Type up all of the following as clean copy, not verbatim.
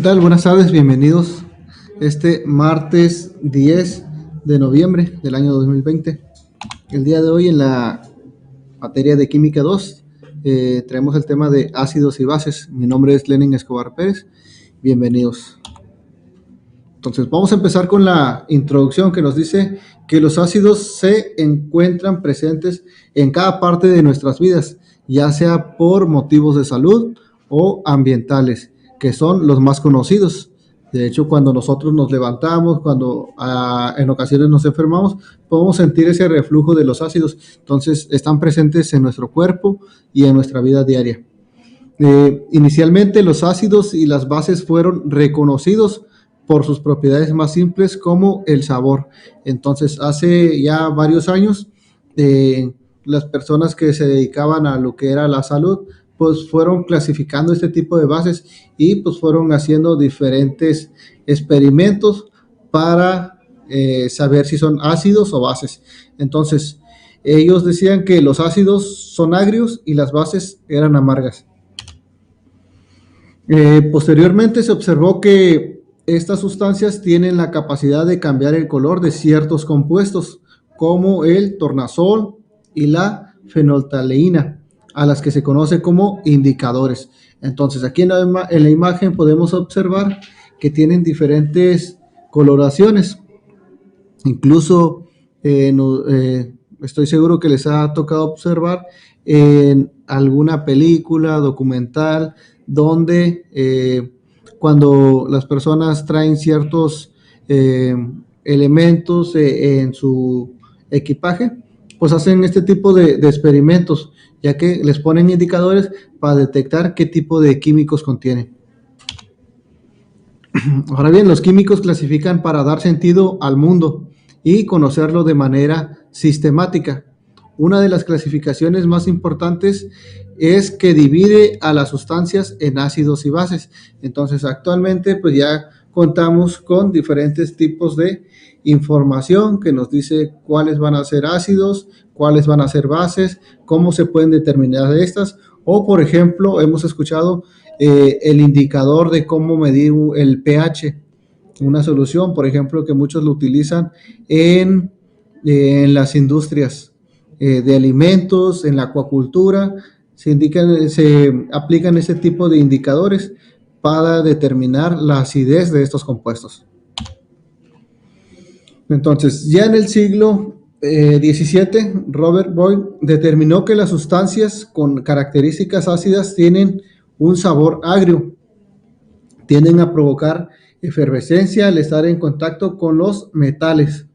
tal? Buenas tardes, bienvenidos este martes 10 de noviembre del año 2020. El día de hoy en la materia de Química 2 traemos el tema de ácidos y bases. Mi nombre es Lenin Escobar Pérez, bienvenidos. Entonces vamos a empezar con la introducción que nos dice que los ácidos se encuentran presentes en cada parte de nuestras vidas, ya sea por motivos de salud o ambientales, que son los más conocidos. De hecho, cuando nosotros nos levantamos, cuando en ocasiones nos enfermamos, podemos sentir ese reflujo de los ácidos. Entonces, están presentes en nuestro cuerpo y en nuestra vida diaria. Inicialmente, los ácidos y las bases fueron reconocidos por sus propiedades más simples como el sabor. Entonces, hace ya varios años, las personas que se dedicaban a lo que era la salud, pues fueron clasificando este tipo de bases y pues fueron haciendo diferentes experimentos para saber si son ácidos o bases. Entonces, ellos decían que los ácidos son agrios y las bases eran amargas. Posteriormente se observó que estas sustancias tienen la capacidad de cambiar el color de ciertos compuestos, como el tornasol y la fenolftaleína, a las que se conoce como indicadores. Entonces, aquí en la imagen podemos observar que tienen diferentes coloraciones. Incluso estoy seguro que les ha tocado observar en alguna película, documental, donde cuando las personas traen ciertos elementos en su equipaje, pues hacen este tipo de experimentos, ya que les ponen indicadores para detectar qué tipo de químicos contienen. Ahora bien, los químicos clasifican para dar sentido al mundo y conocerlo de manera sistemática. Una de las clasificaciones más importantes es que divide a las sustancias en ácidos y bases. Entonces, actualmente, pues ya contamos con diferentes tipos de información que nos dice cuáles van a ser ácidos, cuáles van a ser bases, cómo se pueden determinar estas, o por ejemplo, hemos escuchado el indicador de cómo medir el pH, una solución, por ejemplo, que muchos lo utilizan en las industrias de alimentos, en la acuacultura, se aplican ese tipo de indicadores para determinar la acidez de estos compuestos. Entonces, ya en el siglo XVII, Robert Boyle determinó que las sustancias con características ácidas tienen un sabor agrio, tienden a provocar efervescencia al estar en contacto con los metales,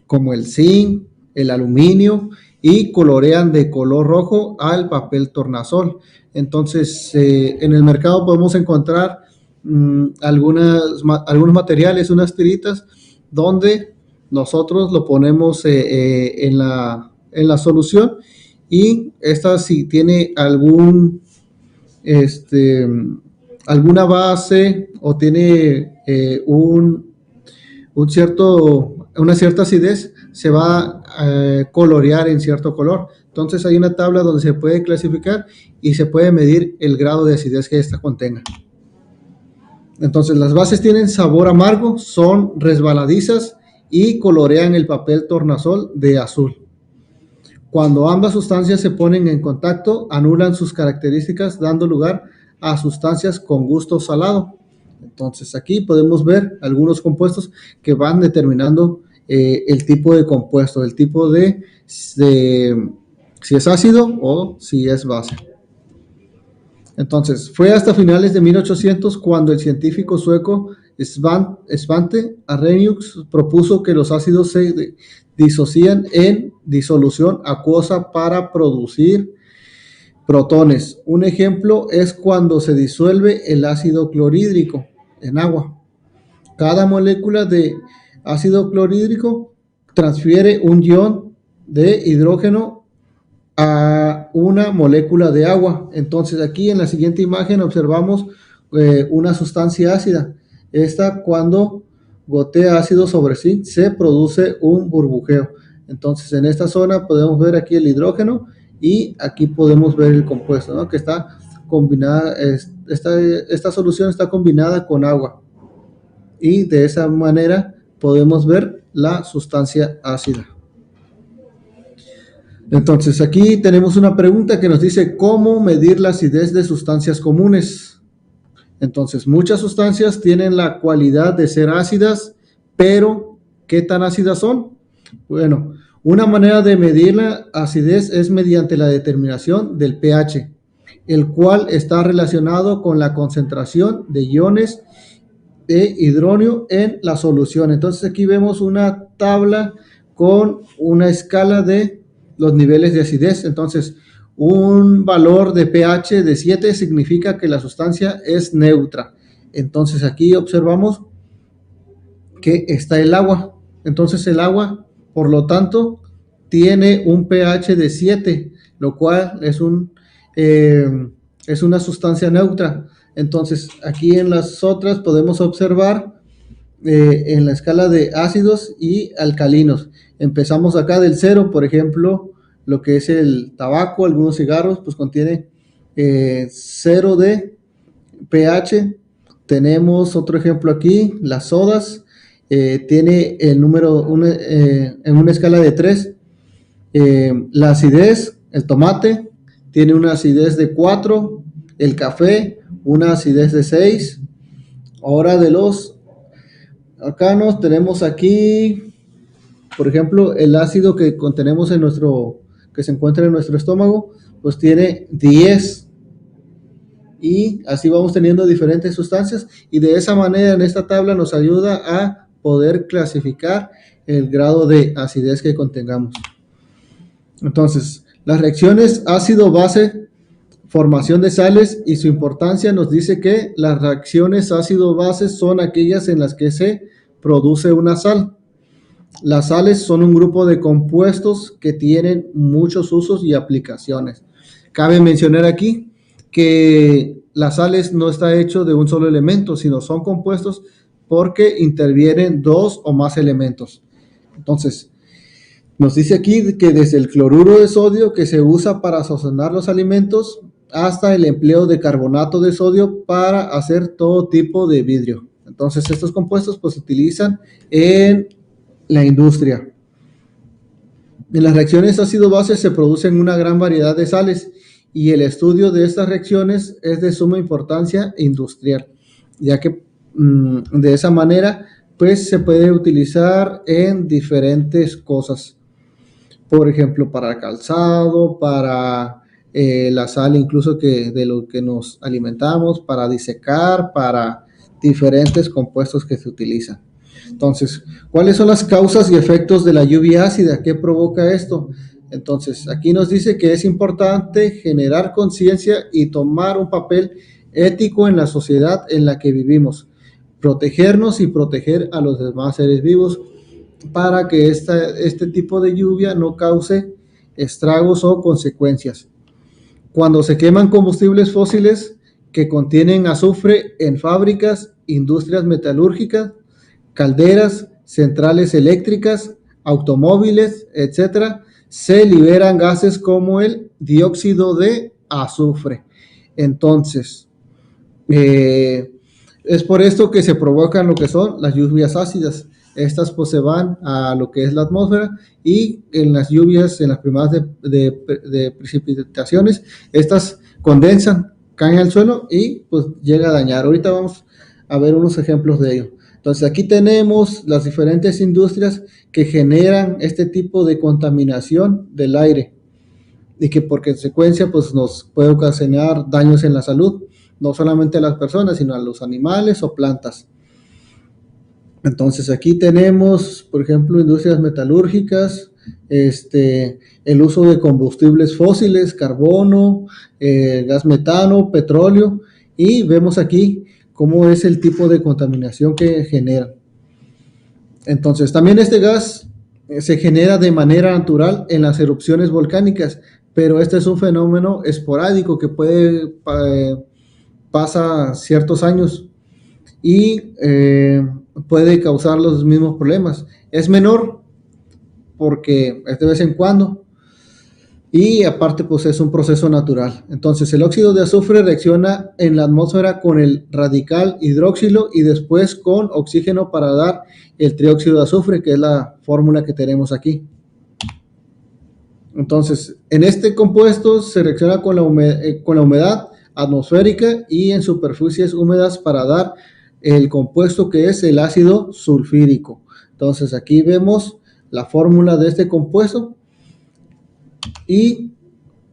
como el zinc, el aluminio, y colorean de color rojo al papel tornasol. Entonces, en el mercado podemos encontrar algunos materiales, unas tiritas, donde nosotros lo ponemos en la solución, y esta, si tiene alguna base o tiene una cierta acidez, se va a colorear en cierto color. Entonces hay una tabla donde se puede clasificar y se puede medir el grado de acidez que ésta contenga. Entonces, las bases tienen sabor amargo, son resbaladizas y colorean el papel tornasol de azul. Cuando ambas sustancias se ponen en contacto, anulan sus características, dando lugar a sustancias con gusto salado. Entonces, aquí podemos ver algunos compuestos que van determinando el tipo de compuesto, el tipo de si es ácido o si es base. Entonces, fue hasta finales de 1800 cuando el científico sueco Svante Arrhenius propuso que los ácidos se disocian en disolución acuosa para producir protones. Un ejemplo es cuando se disuelve el ácido clorhídrico en agua. Cada molécula de ácido clorhídrico transfiere un ion de hidrógeno a una molécula de agua. Entonces, aquí en la siguiente imagen observamos una sustancia ácida. Esta, cuando gotea ácido sobre zinc, se produce un burbujeo. Entonces, en esta zona podemos ver aquí el hidrógeno y aquí podemos ver el compuesto, ¿no?, que está combinada, esta solución está combinada con agua y de esa manera podemos ver la sustancia ácida. Entonces aquí tenemos una pregunta que nos dice ¿cómo medir la acidez de sustancias comunes? Entonces muchas sustancias tienen la cualidad de ser ácidas, pero ¿qué tan ácidas son? Bueno, una manera de medir la acidez es mediante la determinación del pH, el cual está relacionado con la concentración de iones de hidrógeno en la solución. Entonces aquí vemos una tabla con una escala de los niveles de acidez. Entonces, un valor de pH de 7 significa que la sustancia es neutra. Entonces aquí observamos que está el agua. Entonces el agua, por lo tanto, tiene un pH de 7, lo cual es una sustancia neutra. Entonces aquí en las otras podemos observar en la escala de ácidos y alcalinos. Empezamos acá del 0, por ejemplo, lo que es el tabaco, algunos cigarros, pues contiene 0 de pH. Tenemos otro ejemplo aquí, las sodas, tiene el número en una escala de 3. La acidez, el tomate, tiene una acidez de 4, el café, una acidez de 6. Ahora de los arcanos tenemos aquí, por ejemplo, el ácido que contenemos que se encuentra en nuestro estómago, pues tiene 10. Y así vamos teniendo diferentes sustancias y de esa manera en esta tabla nos ayuda a poder clasificar el grado de acidez que contengamos. Entonces, las reacciones ácido-base, formación de sales y su importancia nos dice que las reacciones ácido-base son aquellas en las que se produce una sal. Las sales son un grupo de compuestos que tienen muchos usos y aplicaciones. Cabe mencionar aquí que las sales no está hecho de un solo elemento, sino son compuestos porque intervienen 2 o más elementos. Entonces, nos dice aquí que desde el cloruro de sodio que se usa para sazonar los alimentos hasta el empleo de carbonato de sodio para hacer todo tipo de vidrio. Entonces, estos compuestos pues se utilizan en la industria. En las reacciones ácido-base se producen una gran variedad de sales y el estudio de estas reacciones es de suma importancia industrial, ya que de esa manera pues se puede utilizar en diferentes cosas. Por ejemplo, para calzado, para la sal incluso de lo que nos alimentamos, para disecar, para diferentes compuestos que se utilizan. Entonces, ¿cuáles son las causas y efectos de la lluvia ácida? ¿Qué provoca esto? Entonces, aquí nos dice que es importante generar conciencia y tomar un papel ético en la sociedad en la que vivimos, protegernos y proteger a los demás seres vivos para que este tipo de lluvia no cause estragos o consecuencias. Cuando se queman combustibles fósiles que contienen azufre en fábricas, industrias metalúrgicas, calderas, centrales eléctricas, automóviles, etcétera, se liberan gases como el dióxido de azufre. Entonces, es por esto que se provocan lo que son las lluvias ácidas. Estas pues se van a lo que es la atmósfera y en las lluvias, en las primadas de precipitaciones, estas condensan, caen al suelo y pues llega a dañar. Ahorita vamos a ver unos ejemplos de ello. Entonces aquí tenemos las diferentes industrias que generan este tipo de contaminación del aire y que por consecuencia pues nos puede ocasionar daños en la salud, no solamente a las personas, sino a los animales o plantas. Entonces aquí tenemos, por ejemplo, industrias metalúrgicas, el uso de combustibles fósiles, carbono, gas metano, petróleo, y vemos aquí cómo es el tipo de contaminación que generan. Entonces, también este gas se genera de manera natural en las erupciones volcánicas, pero este es un fenómeno esporádico que pasa ciertos años y puede causar los mismos problemas. Es menor porque es de vez en cuando, y aparte pues es un proceso natural. Entonces el óxido de azufre reacciona en la atmósfera con el radical hidroxilo y después con oxígeno para dar el trióxido de azufre, que es la fórmula que tenemos aquí. Entonces, en este compuesto se reacciona con la humedad atmosférica y en superficies húmedas para dar el compuesto que es el ácido sulfírico. Entonces, aquí vemos la fórmula de este compuesto y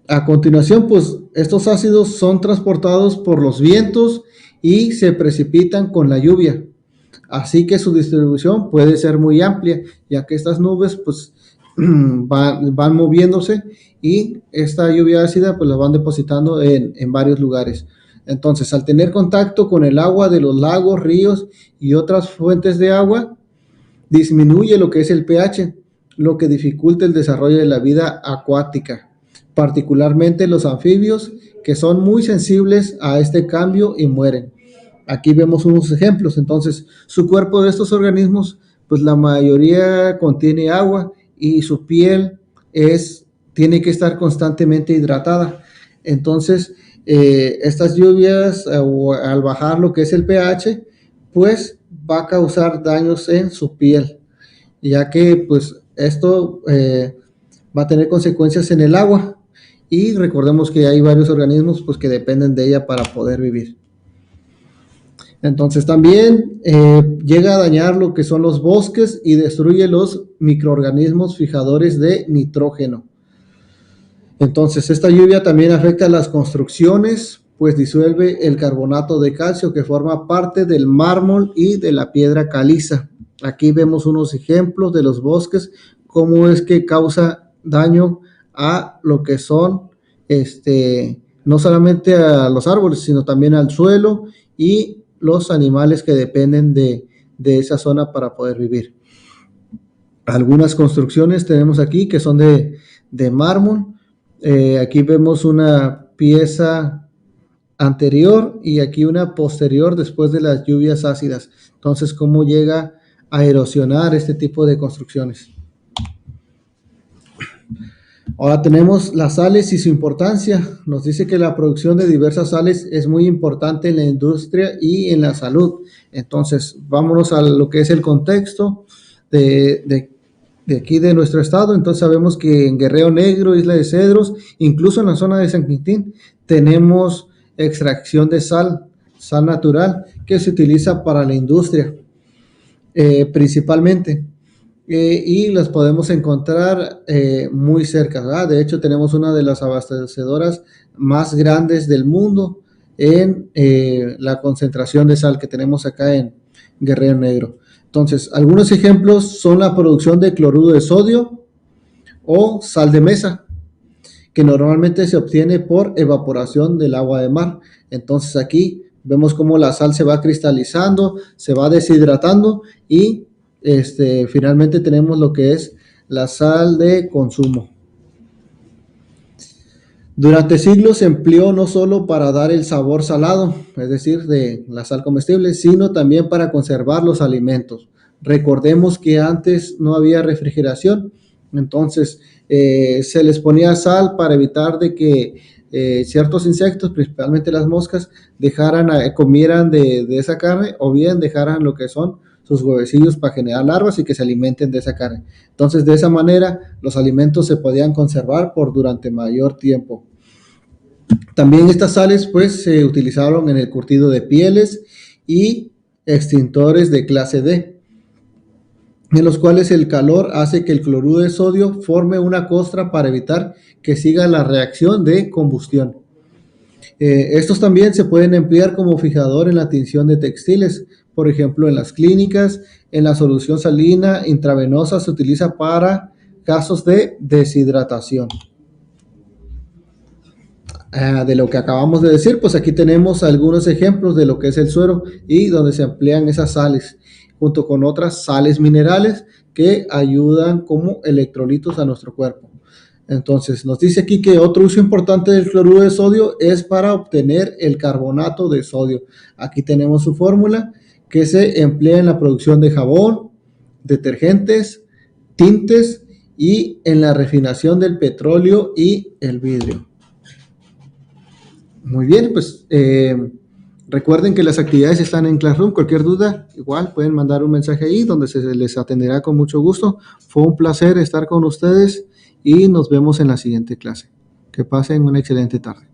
a continuación, pues estos ácidos son transportados por los vientos y se precipitan con la lluvia. Así que su distribución puede ser muy amplia, ya que estas nubes pues van moviéndose y esta lluvia ácida pues la van depositando en varios lugares. Entonces, al tener contacto con el agua de los lagos, ríos y otras fuentes de agua, disminuye lo que es el pH, lo que dificulta el desarrollo de la vida acuática, particularmente los anfibios, que son muy sensibles a este cambio y mueren. Aquí vemos unos ejemplos. Entonces, su cuerpo de estos organismos, pues la mayoría contiene agua y su piel tiene que estar constantemente hidratada. Entonces, estas lluvias al bajar lo que es el pH, pues va a causar daños en su piel, ya que pues esto va a tener consecuencias en el agua y recordemos que hay varios organismos pues que dependen de ella para poder vivir. Entonces también llega a dañar lo que son los bosques y destruye los microorganismos fijadores de nitrógeno. Entonces esta lluvia también afecta a las construcciones, pues disuelve el carbonato de calcio que forma parte del mármol y de la piedra caliza. Aquí vemos unos ejemplos de los bosques, cómo es que causa daño a lo que son, no solamente a los árboles, sino también al suelo y los animales que dependen de esa zona para poder vivir. Algunas construcciones tenemos aquí que son de mármol. Aquí vemos una pieza anterior y aquí una posterior después de las lluvias ácidas. Entonces, ¿cómo llega a erosionar este tipo de construcciones? Ahora tenemos las sales y su importancia. Nos dice que la producción de diversas sales es muy importante en la industria y en la salud. Entonces, vámonos a lo que es el contexto de aquí de nuestro estado. Entonces sabemos que en Guerrero Negro, Isla de Cedros, incluso en la zona de San Quintín, tenemos extracción de sal natural, que se utiliza para la industria principalmente. Y las podemos encontrar muy cerca, ¿verdad? De hecho, tenemos una de las abastecedoras más grandes del mundo en la concentración de sal que tenemos acá en Guerrero Negro. Entonces, algunos ejemplos son la producción de cloruro de sodio o sal de mesa, que normalmente se obtiene por evaporación del agua de mar. Entonces, aquí vemos cómo la sal se va cristalizando, se va deshidratando y finalmente tenemos lo que es la sal de consumo. Durante siglos se empleó no solo para dar el sabor salado, es decir, de la sal comestible, sino también para conservar los alimentos. Recordemos que antes no había refrigeración, entonces se les ponía sal para evitar de que ciertos insectos, principalmente las moscas, comieran de esa carne o bien dejaran lo que son sus huevecillos para generar larvas y que se alimenten de esa carne. Entonces, de esa manera, los alimentos se podían conservar durante mayor tiempo. También estas sales, pues, se utilizaron en el curtido de pieles y extintores de clase D, en los cuales el calor hace que el cloruro de sodio forme una costra para evitar que siga la reacción de combustión. Estos también se pueden emplear como fijador en la tinción de textiles, por ejemplo, en las clínicas, en la solución salina intravenosa se utiliza para casos de deshidratación. De lo que acabamos de decir, pues aquí tenemos algunos ejemplos de lo que es el suero y donde se emplean esas sales, junto con otras sales minerales que ayudan como electrolitos a nuestro cuerpo. Entonces, nos dice aquí que otro uso importante del cloruro de sodio es para obtener el carbonato de sodio. Aquí tenemos su fórmula que se emplea en la producción de jabón, detergentes, tintes y en la refinación del petróleo y el vidrio. Muy bien, pues recuerden que las actividades están en Classroom. Cualquier duda, igual pueden mandar un mensaje ahí donde se les atenderá con mucho gusto. Fue un placer estar con ustedes y nos vemos en la siguiente clase. Que pasen una excelente tarde.